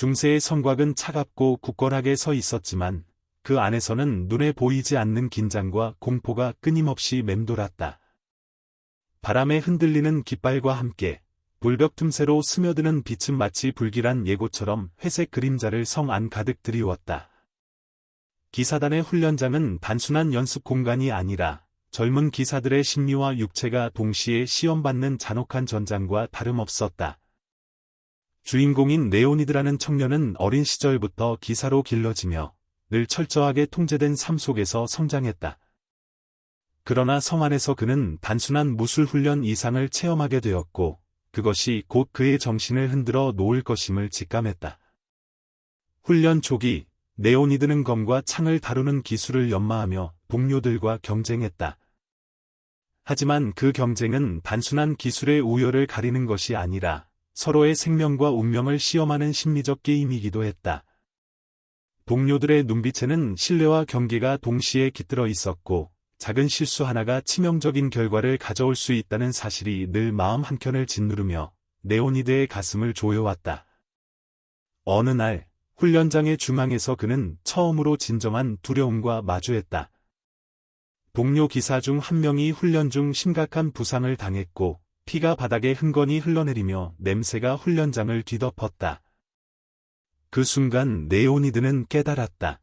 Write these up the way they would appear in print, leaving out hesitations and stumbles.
중세의 성곽은 차갑고 굳건하게 서 있었지만 그 안에서는 눈에 보이지 않는 긴장과 공포가 끊임없이 맴돌았다. 바람에 흔들리는 깃발과 함께 불벽 틈새로 스며드는 빛은 마치 불길한 예고처럼 회색 그림자를 성 안 가득 드리웠다. 기사단의 훈련장은 단순한 연습 공간이 아니라 젊은 기사들의 심리와 육체가 동시에 시험받는 잔혹한 전장과 다름없었다. 주인공인 레오니드라는 청년은 어린 시절부터 기사로 길러지며 늘 철저하게 통제된 삶 속에서 성장했다. 그러나 성 안에서 그는 단순한 무술 훈련 이상을 체험하게 되었고 그것이 곧 그의 정신을 흔들어 놓을 것임을 직감했다. 훈련 초기 레오니드는 검과 창을 다루는 기술을 연마하며 동료들과 경쟁했다. 하지만 그 경쟁은 단순한 기술의 우열을 가리는 것이 아니라 서로의 생명과 운명을 시험하는 심리적 게임이기도 했다. 동료들의 눈빛에는 신뢰와 경계가 동시에 깃들어 있었고 작은 실수 하나가 치명적인 결과를 가져올 수 있다는 사실이 늘 마음 한켠을 짓누르며 레오니드의 가슴을 조여왔다. 어느 날 훈련장의 중앙에서 그는 처음으로 진정한 두려움과 마주했다. 동료 기사 중 한 명이 훈련 중 심각한 부상을 당했고 피가 바닥에 흥건히 흘러내리며 냄새가 훈련장을 뒤덮었다. 그 순간 레오니드는 깨달았다.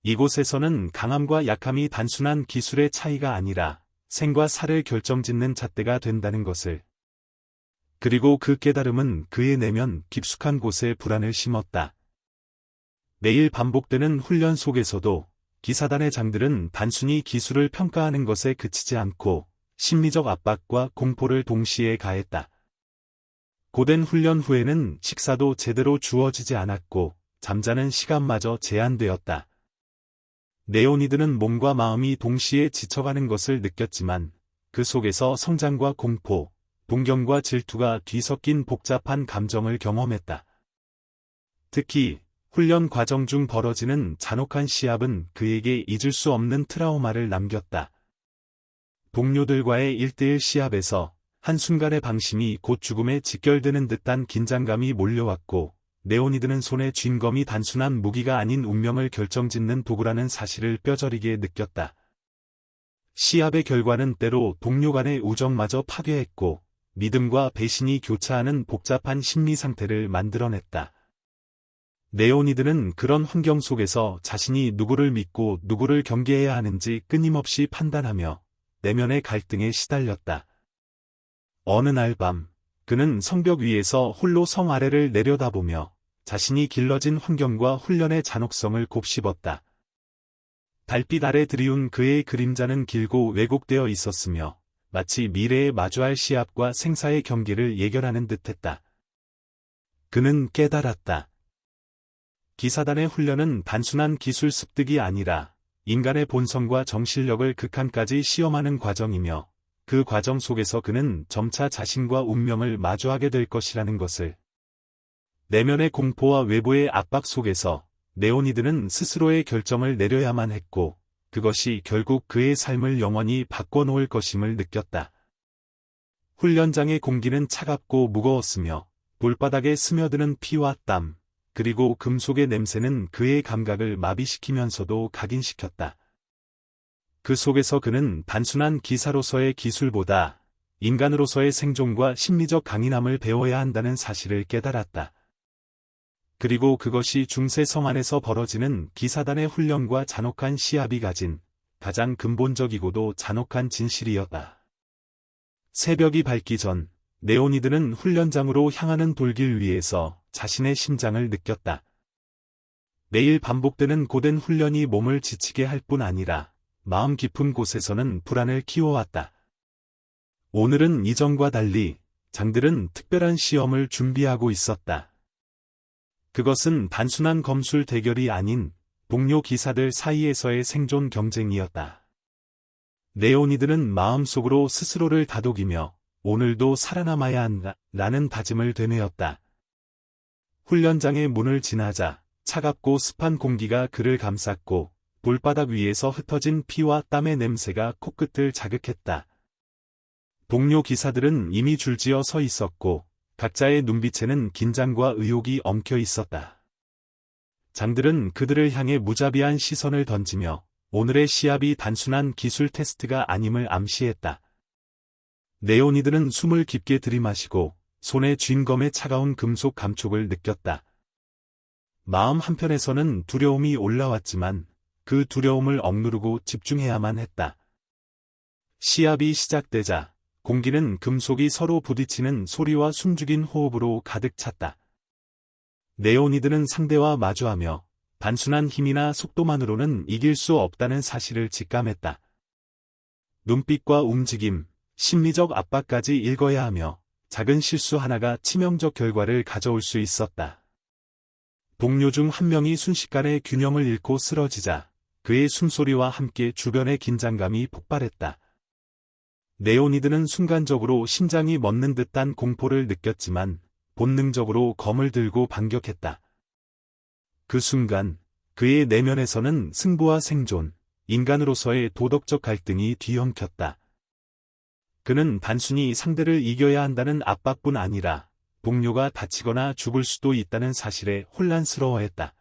이곳에서는 강함과 약함이 단순한 기술의 차이가 아니라 생과 사를 결정짓는 잣대가 된다는 것을. 그리고 그 깨달음은 그의 내면 깊숙한 곳에 불안을 심었다. 매일 반복되는 훈련 속에서도 기사단의 장들은 단순히 기술을 평가하는 것에 그치지 않고 심리적 압박과 공포를 동시에 가했다. 고된 훈련 후에는 식사도 제대로 주어지지 않았고 잠자는 시간마저 제한되었다. 레오니드는 몸과 마음이 동시에 지쳐가는 것을 느꼈지만 그 속에서 성장과 공포, 동경과 질투가 뒤섞인 복잡한 감정을 경험했다. 특히 훈련 과정 중 벌어지는 잔혹한 시합은 그에게 잊을 수 없는 트라우마를 남겼다. 동료들과의 1대1 시합에서 한순간의 방심이 곧 죽음에 직결되는 듯한 긴장감이 몰려왔고 레오니드는 손에 쥔 검이 단순한 무기가 아닌 운명을 결정짓는 도구라는 사실을 뼈저리게 느꼈다. 시합의 결과는 때로 동료 간의 우정마저 파괴했고 믿음과 배신이 교차하는 복잡한 심리 상태를 만들어냈다. 레오니드는 그런 환경 속에서 자신이 누구를 믿고 누구를 경계해야 하는지 끊임없이 판단하며 내면의 갈등에 시달렸다. 어느 날 밤 그는 성벽 위에서 홀로 성 아래를 내려다보며 자신이 길러진 환경과 훈련의 잔혹성을 곱씹었다. 달빛 아래 드리운 그의 그림자는 길고 왜곡되어 있었으며 마치 미래에 마주할 시합과 생사의 경기를 예견하는 듯했다. 그는 깨달았다. 기사단의 훈련은 단순한 기술 습득이 아니라 인간의 본성과 정신력을 극한까지 시험하는 과정이며 그 과정 속에서 그는 점차 자신과 운명을 마주하게 될 것이라는 것을. 내면의 공포와 외부의 압박 속에서 레오니드는 스스로의 결정을 내려야만 했고 그것이 결국 그의 삶을 영원히 바꿔놓을 것임을 느꼈다. 훈련장의 공기는 차갑고 무거웠으며 돌바닥에 스며드는 피와 땀, 그리고 금속의 냄새는 그의 감각을 마비시키면서도 각인시켰다. 그 속에서 그는 단순한 기사로서의 기술보다 인간으로서의 생존과 심리적 강인함을 배워야 한다는 사실을 깨달았다. 그리고 그것이 중세 성 안에서 벌어지는 기사단의 훈련과 잔혹한 시합이 가진 가장 근본적이고도 잔혹한 진실이었다. 새벽이 밝기 전 레오니드는 훈련장으로 향하는 돌길 위에서 자신의 심장을 느꼈다. 매일 반복되는 고된 훈련이 몸을 지치게 할 뿐 아니라 마음 깊은 곳에서는 불안을 키워왔다. 오늘은 이전과 달리 장들은 특별한 시험을 준비하고 있었다. 그것은 단순한 검술 대결이 아닌 동료 기사들 사이에서의 생존 경쟁이었다. 레오니드는 마음속으로 스스로를 다독이며 오늘도 살아남아야 한다라는 다짐을 되뇌었다. 훈련장의 문을 지나자 차갑고 습한 공기가 그를 감쌌고 돌바닥 위에서 흩어진 피와 땀의 냄새가 코끝을 자극했다. 동료 기사들은 이미 줄지어 서 있었고 각자의 눈빛에는 긴장과 의욕이 엉켜 있었다. 장들은 그들을 향해 무자비한 시선을 던지며 오늘의 시합이 단순한 기술 테스트가 아님을 암시했다. 네오니드는 숨을 깊게 들이마시고 손에 쥔 검의 차가운 금속 감촉을 느꼈다. 마음 한편에서는 두려움이 올라왔지만 그 두려움을 억누르고 집중해야만 했다. 시합이 시작되자 공기는 금속이 서로 부딪히는 소리와 숨죽인 호흡으로 가득 찼다. 네오니드는 상대와 마주하며 단순한 힘이나 속도만으로는 이길 수 없다는 사실을 직감했다. 눈빛과 움직임, 심리적 압박까지 읽어야 하며 작은 실수 하나가 치명적 결과를 가져올 수 있었다. 동료 중 한 명이 순식간에 균형을 잃고 쓰러지자 그의 숨소리와 함께 주변의 긴장감이 폭발했다. 네오니드는 순간적으로 심장이 멎는 듯한 공포를 느꼈지만 본능적으로 검을 들고 반격했다. 그 순간 그의 내면에서는 승부와 생존, 인간으로서의 도덕적 갈등이 뒤엉켰다. 그는 단순히 상대를 이겨야 한다는 압박뿐 아니라 동료가 다치거나 죽을 수도 있다는 사실에 혼란스러워했다.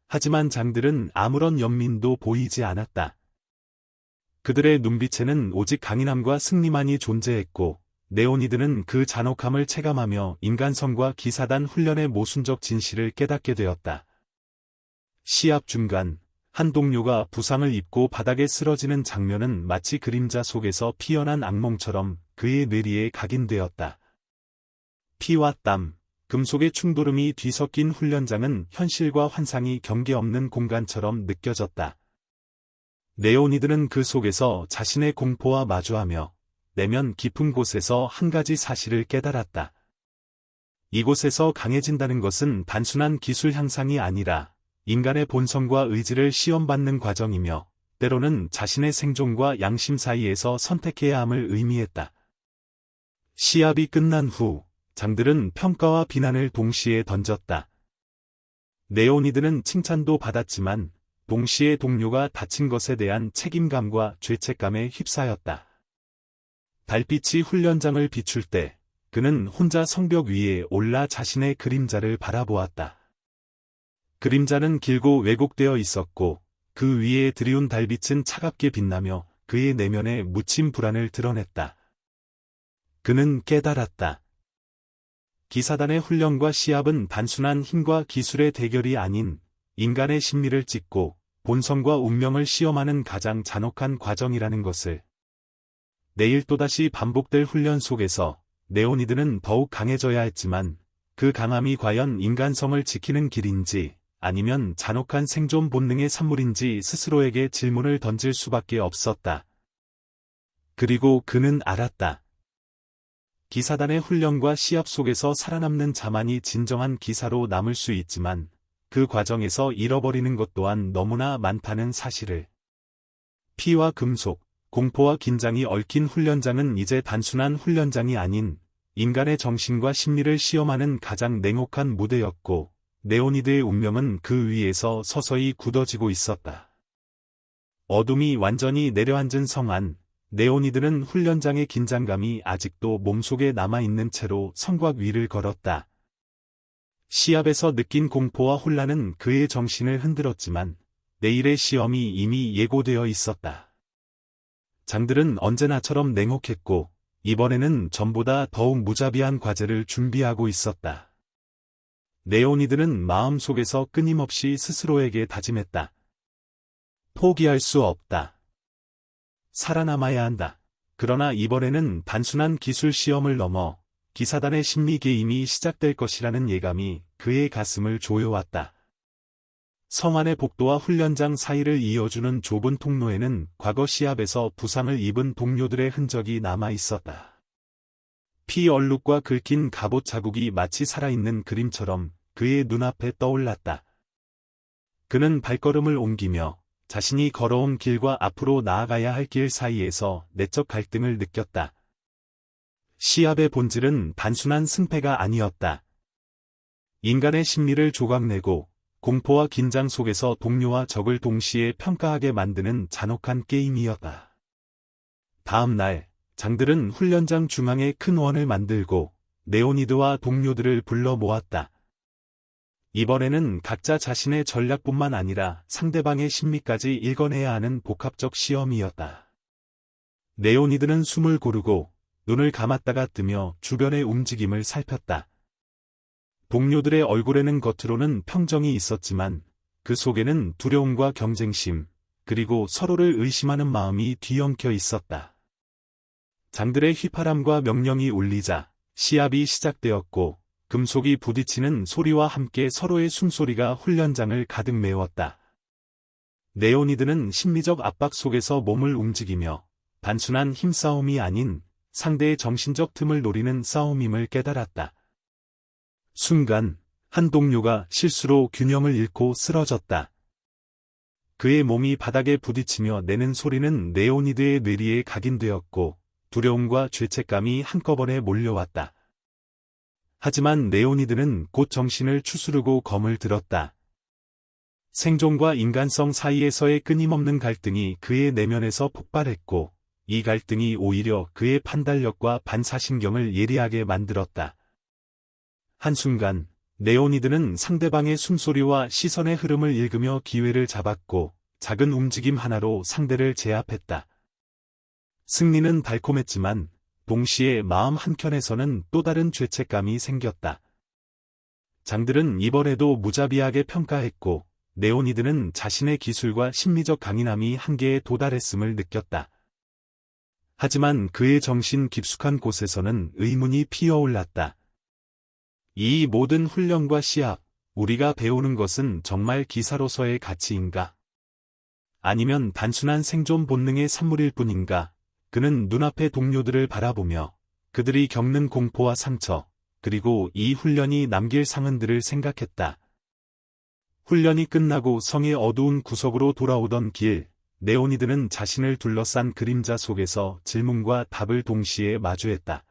하지만 장들은 아무런 연민도 보이지 않았다. 그들의 눈빛에는 오직 강인함과 승리만이 존재했고 네오니드는 그 잔혹함을 체감하며 인간성과 기사단 훈련의 모순적 진실을 깨닫게 되었다. 시합 중간 한 동료가 부상을 입고 바닥에 쓰러지는 장면은 마치 그림자 속에서 피어난 악몽처럼 그의 뇌리에 각인되었다. 피와 땀, 금속의 충돌음이 뒤섞인 훈련장은 현실과 환상이 경계 없는 공간처럼 느껴졌다. 네오니드는 그 속에서 자신의 공포와 마주하며 내면 깊은 곳에서 한 가지 사실을 깨달았다. 이곳에서 강해진다는 것은 단순한 기술 향상이 아니라 인간의 본성과 의지를 시험받는 과정이며 때로는 자신의 생존과 양심 사이에서 선택해야 함을 의미했다. 시합이 끝난 후 장들은 평가와 비난을 동시에 던졌다. 네오니드는 칭찬도 받았지만 동시에 동료가 다친 것에 대한 책임감과 죄책감에 휩싸였다. 달빛이 훈련장을 비출 때 그는 혼자 성벽 위에 올라 자신의 그림자를 바라보았다. 그림자는 길고 왜곡되어 있었고 그 위에 드리운 달빛은 차갑게 빛나며 그의 내면에 묻힌 불안을 드러냈다. 그는 깨달았다. 기사단의 훈련과 시합은 단순한 힘과 기술의 대결이 아닌 인간의 심리를 찢고 본성과 운명을 시험하는 가장 잔혹한 과정이라는 것을. 내일 또다시 반복될 훈련 속에서 네오니드는 더욱 강해져야 했지만 그 강함이 과연 인간성을 지키는 길인지 아니면 잔혹한 생존 본능의 산물인지 스스로에게 질문을 던질 수밖에 없었다. 그리고 그는 알았다. 기사단의 훈련과 시합 속에서 살아남는 자만이 진정한 기사로 남을 수 있지만 그 과정에서 잃어버리는 것 또한 너무나 많다는 사실을. 피와 금속, 공포와 긴장이 얽힌 훈련장은 이제 단순한 훈련장이 아닌 인간의 정신과 심리를 시험하는 가장 냉혹한 무대였고 네오니드의 운명은 그 위에서 서서히 굳어지고 있었다. 어둠이 완전히 내려앉은 성안, 네오니드는 훈련장의 긴장감이 아직도 몸속에 남아있는 채로 성곽 위를 걸었다. 시합에서 느낀 공포와 혼란은 그의 정신을 흔들었지만 내일의 시험이 이미 예고되어 있었다. 장들은 언제나처럼 냉혹했고 이번에는 전보다 더욱 무자비한 과제를 준비하고 있었다. 네오니드는 마음속에서 끊임없이 스스로에게 다짐했다. 포기할 수 없다. 살아남아야 한다. 그러나 이번에는 단순한 기술 시험을 넘어 기사단의 심리 게임이 시작될 것이라는 예감이 그의 가슴을 조여왔다. 성안의 복도와 훈련장 사이를 이어주는 좁은 통로에는 과거 시합에서 부상을 입은 동료들의 흔적이 남아 있었다. 피 얼룩과 긁힌 갑옷 자국이 마치 살아있는 그림처럼 그의 눈앞에 떠올랐다. 그는 발걸음을 옮기며 자신이 걸어온 길과 앞으로 나아가야 할 길 사이에서 내적 갈등을 느꼈다. 시합의 본질은 단순한 승패가 아니었다. 인간의 심리를 조각내고 공포와 긴장 속에서 동료와 적을 동시에 평가하게 만드는 잔혹한 게임이었다. 다음 날, 장들은 훈련장 중앙에 큰 원을 만들고 레오니드와 동료들을 불러 모았다. 이번에는 각자 자신의 전략뿐만 아니라 상대방의 심리까지 읽어내야 하는 복합적 시험이었다. 레오니드는 숨을 고르고 눈을 감았다가 뜨며 주변의 움직임을 살폈다. 동료들의 얼굴에는 겉으로는 평정이 있었지만 그 속에는 두려움과 경쟁심, 그리고 서로를 의심하는 마음이 뒤엉켜 있었다. 장들의 휘파람과 명령이 울리자 시합이 시작되었고 금속이 부딪히는 소리와 함께 서로의 숨소리가 훈련장을 가득 메웠다. 레오니드는 심리적 압박 속에서 몸을 움직이며 단순한 힘싸움이 아닌 상대의 정신적 틈을 노리는 싸움임을 깨달았다. 순간 한 동료가 실수로 균형을 잃고 쓰러졌다. 그의 몸이 바닥에 부딪히며 내는 소리는 레오니드의 뇌리에 각인되었고 두려움과 죄책감이 한꺼번에 몰려왔다. 하지만 레오니드는 곧 정신을 추스르고 검을 들었다. 생존과 인간성 사이에서의 끊임없는 갈등이 그의 내면에서 폭발했고 이 갈등이 오히려 그의 판단력과 반사신경을 예리하게 만들었다. 한순간 레오니드는 상대방의 숨소리와 시선의 흐름을 읽으며 기회를 잡았고 작은 움직임 하나로 상대를 제압했다. 승리는 달콤했지만 동시에 마음 한켠에서는 또 다른 죄책감이 생겼다. 장들은 이번에도 무자비하게 평가했고 레오니드는 자신의 기술과 심리적 강인함이 한계에 도달했음을 느꼈다. 하지만 그의 정신 깊숙한 곳에서는 의문이 피어올랐다. 이 모든 훈련과 시합, 우리가 배우는 것은 정말 기사로서의 가치인가? 아니면 단순한 생존 본능의 산물일 뿐인가? 그는 눈앞의 동료들을 바라보며 그들이 겪는 공포와 상처, 그리고 이 훈련이 남길 상흔들을 생각했다. 훈련이 끝나고 성의 어두운 구석으로 돌아오던 길, 레오니드는 자신을 둘러싼 그림자 속에서 질문과 답을 동시에 마주했다.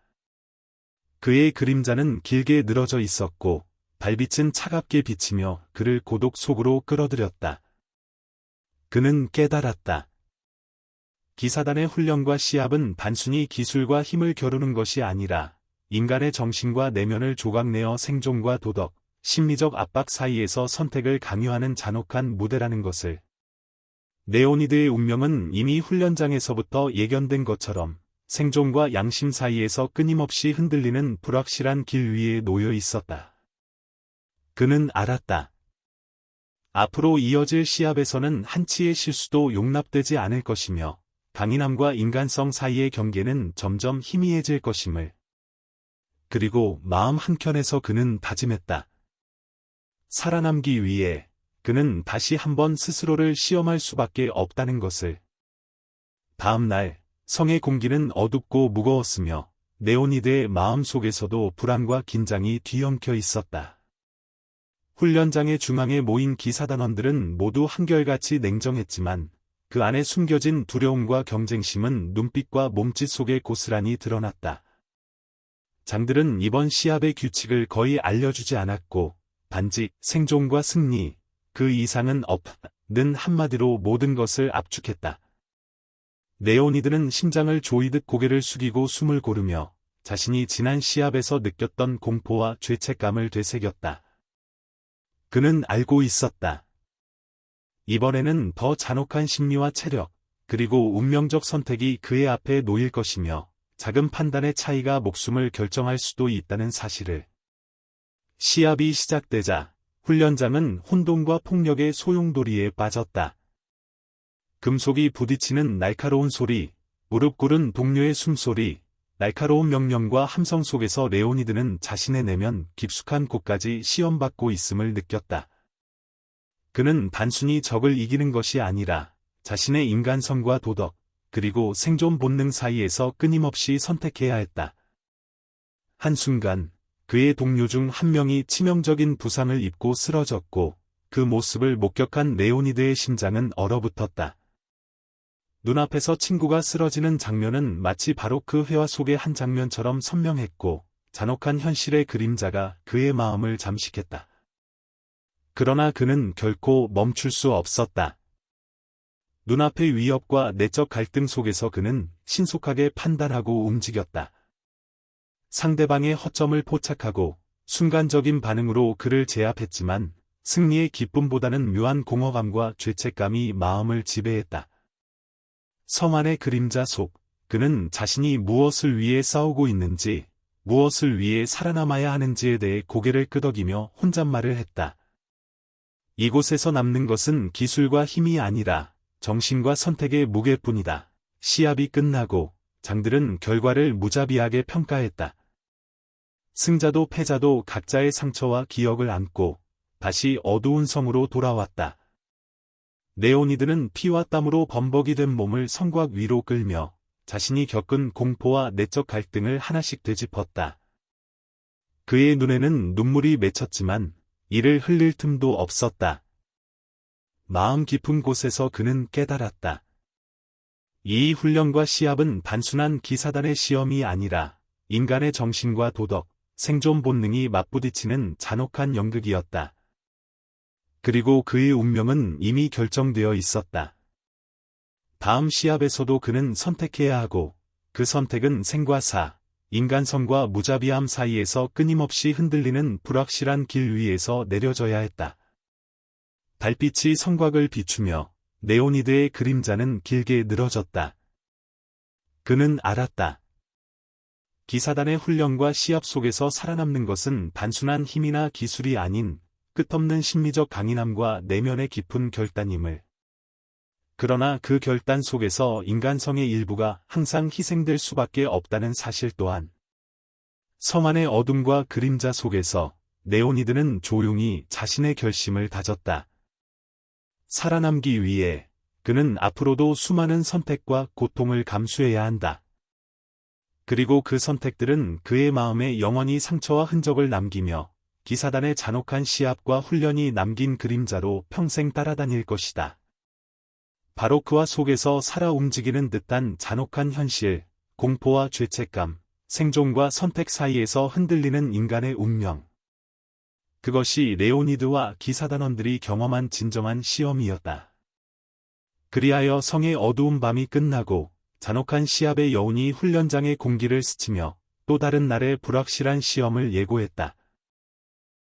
그의 그림자는 길게 늘어져 있었고 달빛은 차갑게 비치며 그를 고독 속으로 끌어들였다. 그는 깨달았다. 기사단의 훈련과 시합은 단순히 기술과 힘을 겨루는 것이 아니라 인간의 정신과 내면을 조각내어 생존과 도덕, 심리적 압박 사이에서 선택을 강요하는 잔혹한 무대라는 것을. 레오니드의 운명은 이미 훈련장에서부터 예견된 것처럼 생존과 양심 사이에서 끊임없이 흔들리는 불확실한 길 위에 놓여 있었다. 그는 알았다. 앞으로 이어질 시합에서는 한치의 실수도 용납되지 않을 것이며 강인함과 인간성 사이의 경계는 점점 희미해질 것임을. 그리고 마음 한켠에서 그는 다짐했다. 살아남기 위해 그는 다시 한번 스스로를 시험할 수밖에 없다는 것을. 다음 날 성의 공기는 어둡고 무거웠으며 레오니드의 마음 속에서도 불안과 긴장이 뒤엉켜 있었다. 훈련장의 중앙에 모인 기사단원들은 모두 한결같이 냉정했지만 그 안에 숨겨진 두려움과 경쟁심은 눈빛과 몸짓 속에 고스란히 드러났다. 장들은 이번 시합의 규칙을 거의 알려주지 않았고 단지 생존과 승리, 그 이상은 없는 한마디로 모든 것을 압축했다. 레오니드는 심장을 조이듯 고개를 숙이고 숨을 고르며 자신이 지난 시합에서 느꼈던 공포와 죄책감을 되새겼다. 그는 알고 있었다. 이번에는 더 잔혹한 심리와 체력, 그리고 운명적 선택이 그의 앞에 놓일 것이며 작은 판단의 차이가 목숨을 결정할 수도 있다는 사실을. 시합이 시작되자 훈련장은 혼돈과 폭력의 소용돌이에 빠졌다. 금속이 부딪히는 날카로운 소리, 무릎 꿇은 동료의 숨소리, 날카로운 명령과 함성 속에서 레오니드는 자신의 내면 깊숙한 곳까지 시험받고 있음을 느꼈다. 그는 단순히 적을 이기는 것이 아니라 자신의 인간성과 도덕, 그리고 생존 본능 사이에서 끊임없이 선택해야 했다. 한순간 그의 동료 중 한 명이 치명적인 부상을 입고 쓰러졌고 그 모습을 목격한 레오니드의 심장은 얼어붙었다. 눈앞에서 친구가 쓰러지는 장면은 마치 바로 그 회화 속의 한 장면처럼 선명했고 잔혹한 현실의 그림자가 그의 마음을 잠식했다. 그러나 그는 결코 멈출 수 없었다. 눈앞의 위협과 내적 갈등 속에서 그는 신속하게 판단하고 움직였다. 상대방의 허점을 포착하고 순간적인 반응으로 그를 제압했지만 승리의 기쁨보다는 묘한 공허감과 죄책감이 마음을 지배했다. 섬 안의 그림자 속, 그는 자신이 무엇을 위해 싸우고 있는지, 무엇을 위해 살아남아야 하는지에 대해 고개를 끄덕이며 혼잣말을 했다. 이곳에서 남는 것은 기술과 힘이 아니라 정신과 선택의 무게뿐이다. 시합이 끝나고 장들은 결과를 무자비하게 평가했다. 승자도 패자도 각자의 상처와 기억을 안고 다시 어두운 성으로 돌아왔다. 레오니드는 피와 땀으로 범벅이 된 몸을 성곽 위로 끌며 자신이 겪은 공포와 내적 갈등을 하나씩 되짚었다. 그의 눈에는 눈물이 맺혔지만 이를 흘릴 틈도 없었다. 마음 깊은 곳에서 그는 깨달았다. 이 훈련과 시합은 단순한 기사단의 시험이 아니라 인간의 정신과 도덕, 생존 본능이 맞부딪히는 잔혹한 연극이었다. 그리고 그의 운명은 이미 결정되어 있었다. 다음 시합에서도 그는 선택해야 하고 그 선택은 생과 사, 인간성과 무자비함 사이에서 끊임없이 흔들리는 불확실한 길 위에서 내려져야 했다. 달빛이 성곽을 비추며 레오니드의 그림자는 길게 늘어졌다. 그는 알았다. 기사단의 훈련과 시합 속에서 살아남는 것은 단순한 힘이나 기술이 아닌 끝없는 심리적 강인함과 내면의 깊은 결단임을. 그러나 그 결단 속에서 인간성의 일부가 항상 희생될 수밖에 없다는 사실 또한. 섬 안의 어둠과 그림자 속에서 레오니드는 조용히 자신의 결심을 다졌다. 살아남기 위해 그는 앞으로도 수많은 선택과 고통을 감수해야 한다. 그리고 그 선택들은 그의 마음에 영원히 상처와 흔적을 남기며 기사단의 잔혹한 시합과 훈련이 남긴 그림자로 평생 따라다닐 것이다. 바로 그와 속에서 살아 움직이는 듯한 잔혹한 현실, 공포와 죄책감, 생존과 선택 사이에서 흔들리는 인간의 운명. 그것이 레오니드와 기사단원들이 경험한 진정한 시험이었다. 그리하여 성의 어두운 밤이 끝나고 잔혹한 시합의 여운이 훈련장의 공기를 스치며 또 다른 날의 불확실한 시험을 예고했다.